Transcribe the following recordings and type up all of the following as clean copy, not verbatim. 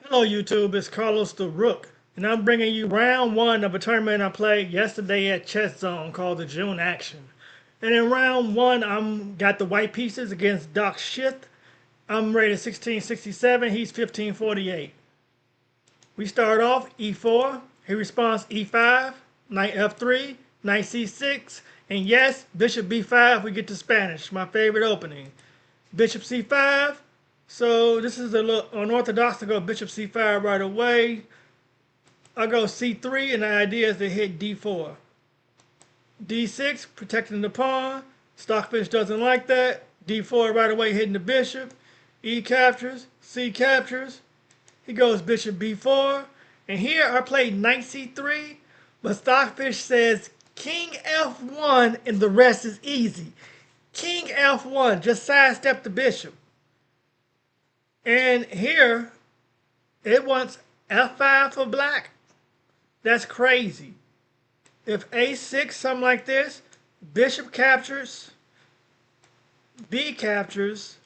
Hello YouTube, it's Carlos the Rook, and I'm bringing you round one of a tournament I played yesterday at Chess Zone called the June Action. And in round one, I'm got the white pieces against Doc Shith. I'm rated 1667, he's 1548. We start off E4, he responds E5, Knight F3, Knight C6, and yes, Bishop B5, we get to Spanish, my favorite opening. Bishop C5, so this is a little unorthodox to go Bishop C5 right away. I go C3 and the idea is to hit D4. D6, protecting the pawn. Stockfish doesn't like that. D4 right away hitting the bishop. E captures, C captures. He goes bishop B4. And here I played knight C3, but Stockfish says king F1 and the rest is easy. King F1, just sidestep the bishop. And here it wants F5 for black. That's crazy. If A6, something like this, bishop captures, B captures,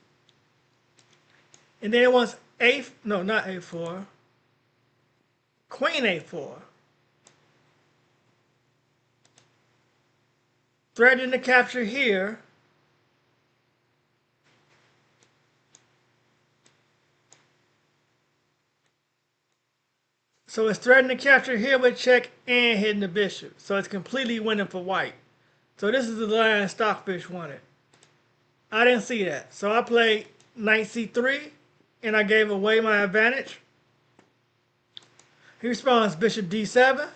and then it wants A, no, not A4, Queen A4. Threatening to capture here. So it's threatening to capture here with check and hitting the bishop. So it's completely winning for white. So this is the line Stockfish wanted. I didn't see that. So I played knight C3 and I gave away my advantage. He responds bishop D7.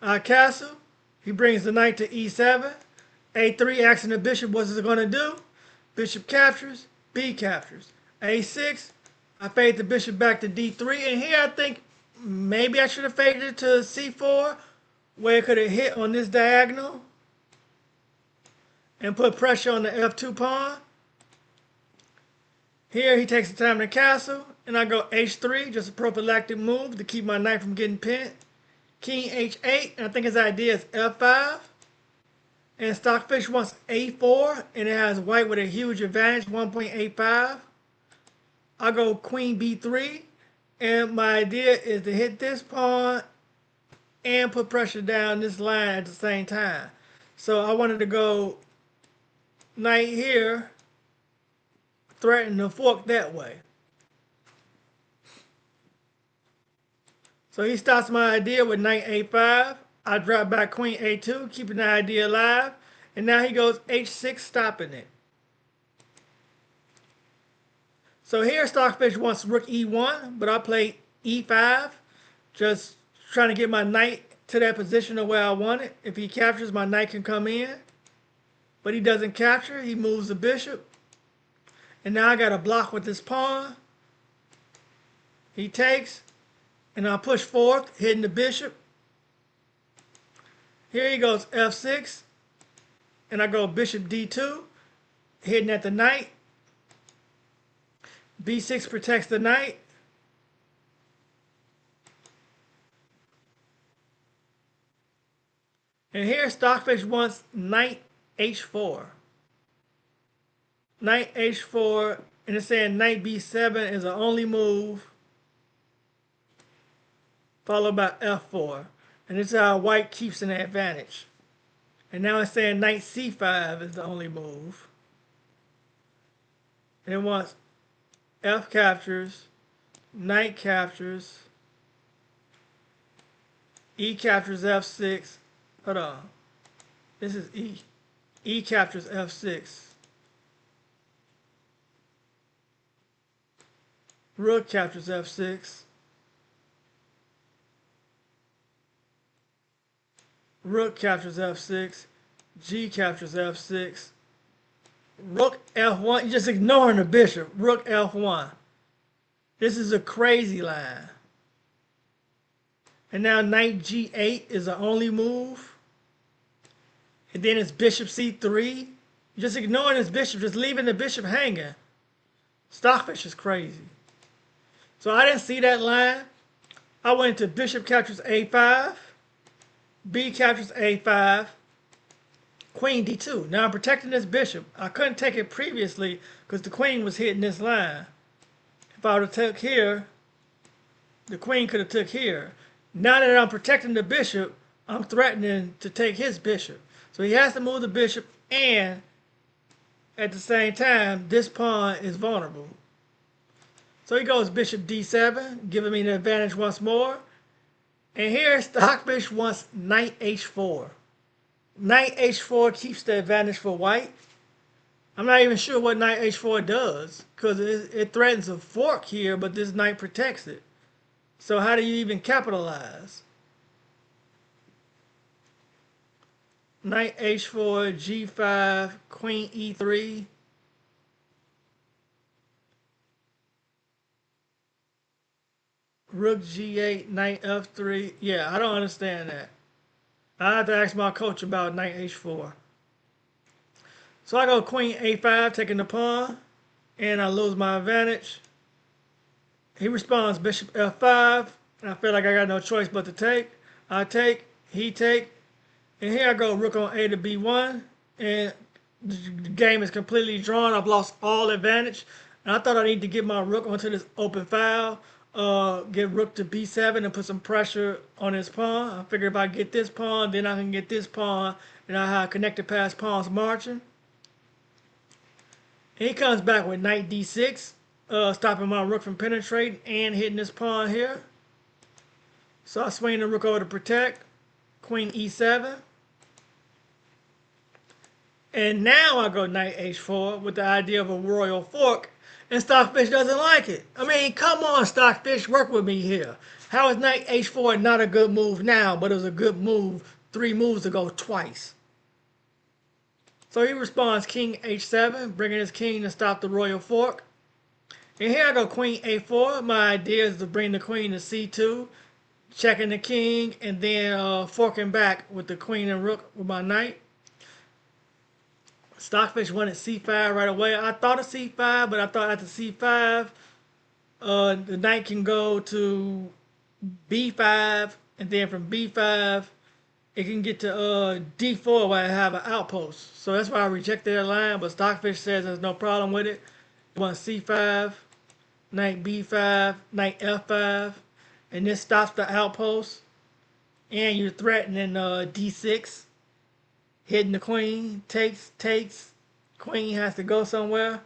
I castle. He brings the knight to E7. A3 asking the bishop what's it going to do. Bishop captures. B captures. A6. I fade the bishop back to D3. And here I think maybe I should have faded it to C4 where it could have hit on this diagonal and put pressure on the F2 pawn. Here he takes the time to castle, and I go H3, just a prophylactic move to keep my knight from getting pinned. King H8, and I think his idea is F5. And Stockfish wants A4, and it has white with a huge advantage, 1.85. I go Queen B3, and my idea is to hit this pawn and put pressure down this line at the same time. So I wanted to go knight here, threaten to fork that way. So he stops my idea with knight A5. I drop back queen A2, keeping the idea alive. And now he goes H6, stopping it. So here Stockfish wants rook E1, but I play E5, just trying to get my knight to that position of where I want it. If he captures, my knight can come in. But he doesn't capture, he moves the bishop. And now I got a block with this pawn. He takes, and I push forth, hitting the bishop. Here he goes F6, and I go bishop D2, hitting at the knight. B6 protects the knight. And here Stockfish wants knight H4. Knight H4, and it's saying knight B7 is the only move, followed by F4. And this is how white keeps an advantage. And now it's saying knight C5 is the only move. And it wants F captures, knight captures, E captures F6. Hold on. This is E. E captures F6. Rook captures F6. Rook captures F6. G captures F6. Rook F1. You're just ignoring the bishop. Rook F1. This is a crazy line. And now knight G8 is the only move. And then it's bishop C3. You're just ignoring this bishop, just leaving the bishop hanging. Stockfish is crazy. So I didn't see that line. I went to bishop captures A5. B captures A5. Queen D2. Now I'm protecting this bishop. I couldn't take it previously because the queen was hitting this line. If I would have took here, The queen could have took here. Now that I'm protecting the bishop, I'm threatening to take his bishop. So he has to move the bishop, and at the same time, this pawn is vulnerable. So he goes bishop d7, giving me the advantage once more. And here, Stockfish wants knight h4. Knight h4 keeps the advantage for white. I'm not even sure what knight h4 does, because it threatens a fork here, but this knight protects it. So how do you even capitalize? Knight h4, g5, queen e3. Rook g8, knight f3. Yeah, I don't understand that. I have to ask my coach about knight h4. So I go queen a5, taking the pawn, and I lose my advantage. He responds bishop f5, and I feel like I got no choice but to take. I take, he take, and here I go rook on a to b1, and the game is completely drawn. I've lost all advantage, and I thought I need to get my rook onto this open file, get rook to b7 and put some pressure on his pawn. I figured if I get this pawn, then I can get this pawn, and I have connected past pawns marching. And he comes back with knight d6, stopping my rook from penetrating and hitting this pawn here. So I swing the rook over to protect. Queen e7. And now I go knight h4 with the idea of a royal fork. And Stockfish doesn't like it. I mean, come on, Stockfish, work with me here. How is knight h4 not a good move now, but it was a good move 3 moves ago twice? So he responds king h7, bringing his king to stop the royal fork. And here I go queen a4. My idea is to bring the queen to c2, checking the king, and then forking back with the queen and rook with my knight. Stockfish wanted c5 right away. I thought of c5, but I thought after c5, the knight can go to b5, and then from b5, it can get to d4 where I have an outpost. So that's why I rejected that line, but Stockfish says there's no problem with it. He wants c5, knight b5, knight f5, and this stops the outpost. And you're threatening d6, hitting the queen, takes, queen has to go somewhere.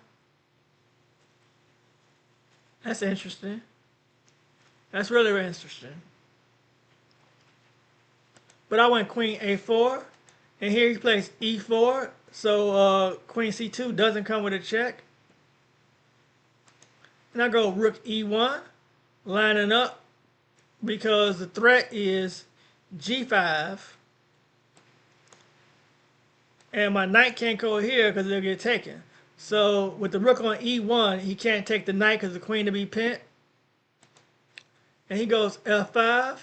That's interesting. That's really, really interesting. But I went queen a4, and here he plays e4, so queen c2 doesn't come with a check. And I go rook e1, lining up, because the threat is g5, and my knight can't go here because it'll get taken. So with the rook on e1, he can't take the knight because the queen will be pinned. And he goes f5.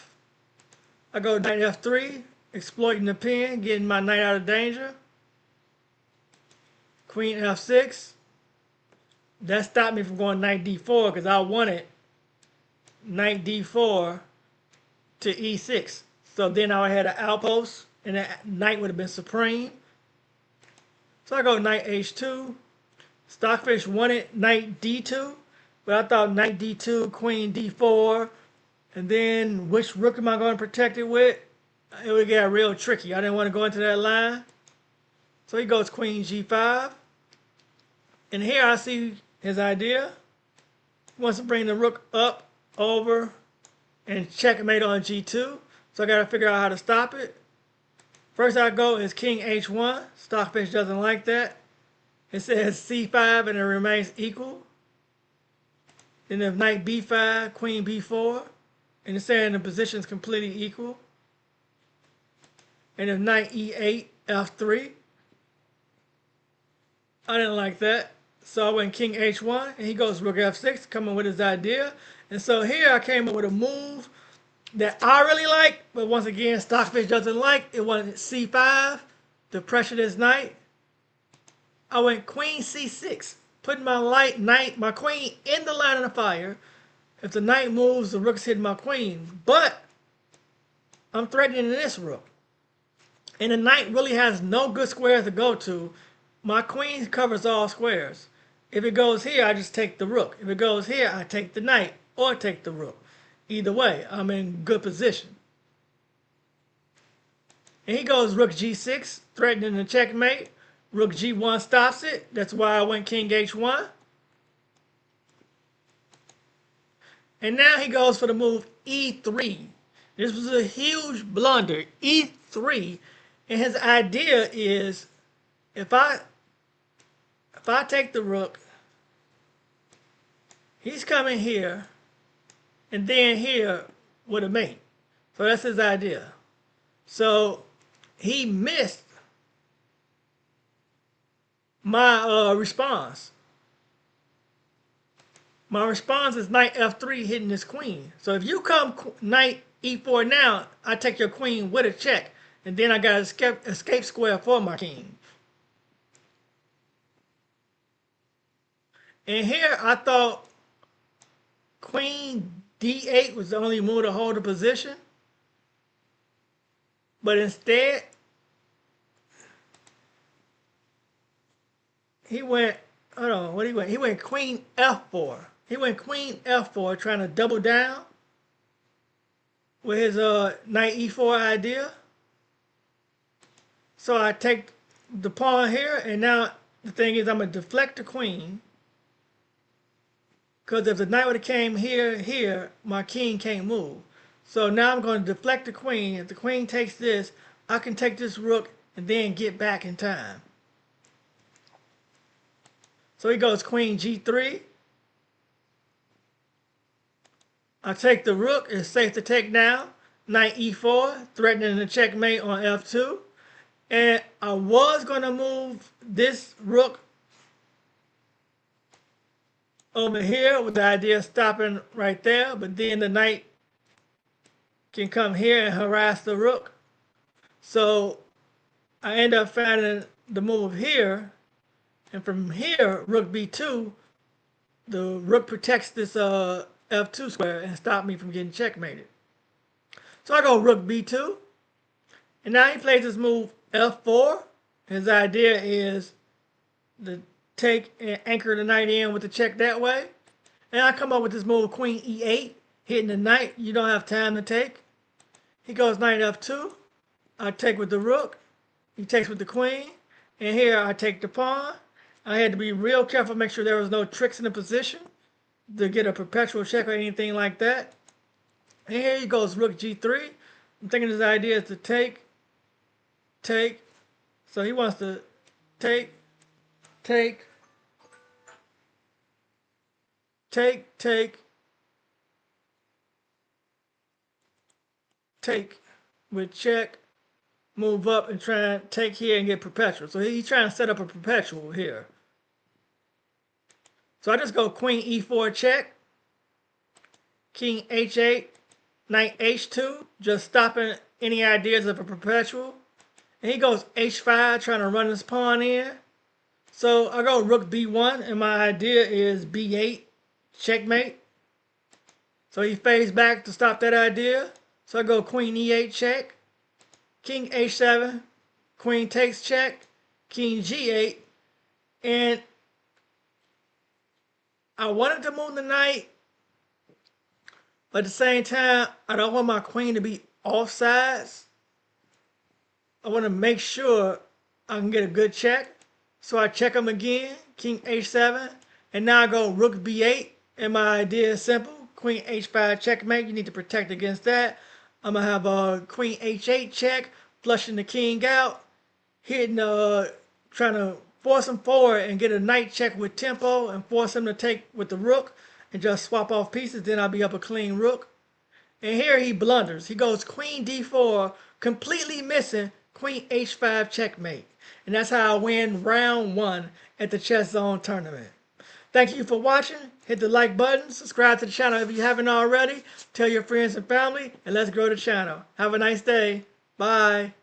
I go knight f3, exploiting the pin, getting my knight out of danger. Queen f6. That stopped me from going knight d4 because I wanted knight d4 to e6. So then I had an outpost, and that knight would have been supreme. So I go knight h2. Stockfish wanted knight d2, but I thought knight d2, queen d4, and then which rook am I going to protect it with? It would get real tricky. I didn't want to go into that line. So he goes queen g5. And here I see his idea. He wants to bring the rook up, over, and checkmate on g2. So I got to figure out how to stop it. First I go is king h1. Stockfish doesn't like that. It says c5 and it remains equal. Then if knight b5, queen b4, and it's saying the position is completely equal. And if knight e8, f3, I didn't like that. So I went king h1, and he goes rook f6, coming with his idea. And so here I came up with a move that I really like, but once again, Stockfish doesn't like. It was c5 to pressure this knight. I went queen c6, putting my queen in the line of fire. If the knight moves, the rook's hitting my queen. But I'm threatening this rook. And the knight really has no good squares to go to. My queen covers all squares. If it goes here, I just take the rook. If it goes here, I take the knight or take the rook. Either way, I'm in good position. And he goes rook g6, threatening the checkmate. Rook g1 stops it. That's why I went king h1. And now he goes for the move e3. This was a huge blunder. E3. And his idea is if I take the rook, he's coming here and then here with a mate. So that's his idea. So he missed my response. My response is knight f3 hitting this queen. So if you come knight e4 now, I take your queen with a check. And then I got an escape square for my king. And here I thought queen d8 was the only move to hold the position. But instead, he went, hold on, what he went? He went queen f4. He went queen f4 trying to double down with his knight e4 idea. So I take the pawn here, and now the thing is I'm going to deflect the queen. Because if the knight would have came here, my king can't move. So now I'm going to deflect the queen. If the queen takes this, I can take this rook and then get back in time. So he goes queen g3. I take the rook. It's safe to take now. Knight e4, threatening the checkmate on f2. And I was going to move this rook over here with the idea of stopping right there. But then the knight can come here and harass the rook. So I end up finding the move here. And from here, rook b2, the rook protects this f2 square and stop me from getting checkmated. So I go rook b2. And now he plays this move f4. His idea is to take and anchor the knight in with the check that way. And I come up with this move queen e8, hitting the knight. You don't have time to take. He goes knight f2. I take with the rook. He takes with the queen. And here I take the pawn. I had to be real careful, make sure there was no tricks in the position to get a perpetual check or anything like that. And here he goes rook g3. I'm thinking his idea is to take. So he wants to take, with check, move up and try and take here and get perpetual. So he's trying to set up a perpetual here. So I just go queen e4 check, king h8, knight h2, just stopping any ideas of a perpetual. And he goes h5, trying to run his pawn in. So I go rook b1, and my idea is b8, checkmate. So he fades back to stop that idea. So I go queen e8 check, king h7, queen takes check, king g8, and I wanted to move the knight, but at the same time, I don't want my queen to be offsides. I want to make sure I can get a good check. So I check him again, king h7, and now I go rook b8, and my idea is simple. Queen h5 checkmate, you need to protect against that. I'm going to have a queen h8 check, flushing the king out, hitting, trying to force him forward and get a knight check with tempo and force him to take with the rook and just swap off pieces. Then I'll be up a clean rook. And here he blunders. He goes queen d4, completely missing queen h5 checkmate. And that's how I win round 1 at the Chess Zone tournament. Thank you for watching. Hit the like button, subscribe to the channel if you haven't already, tell your friends and family, and let's grow the channel. Have a nice day. Bye.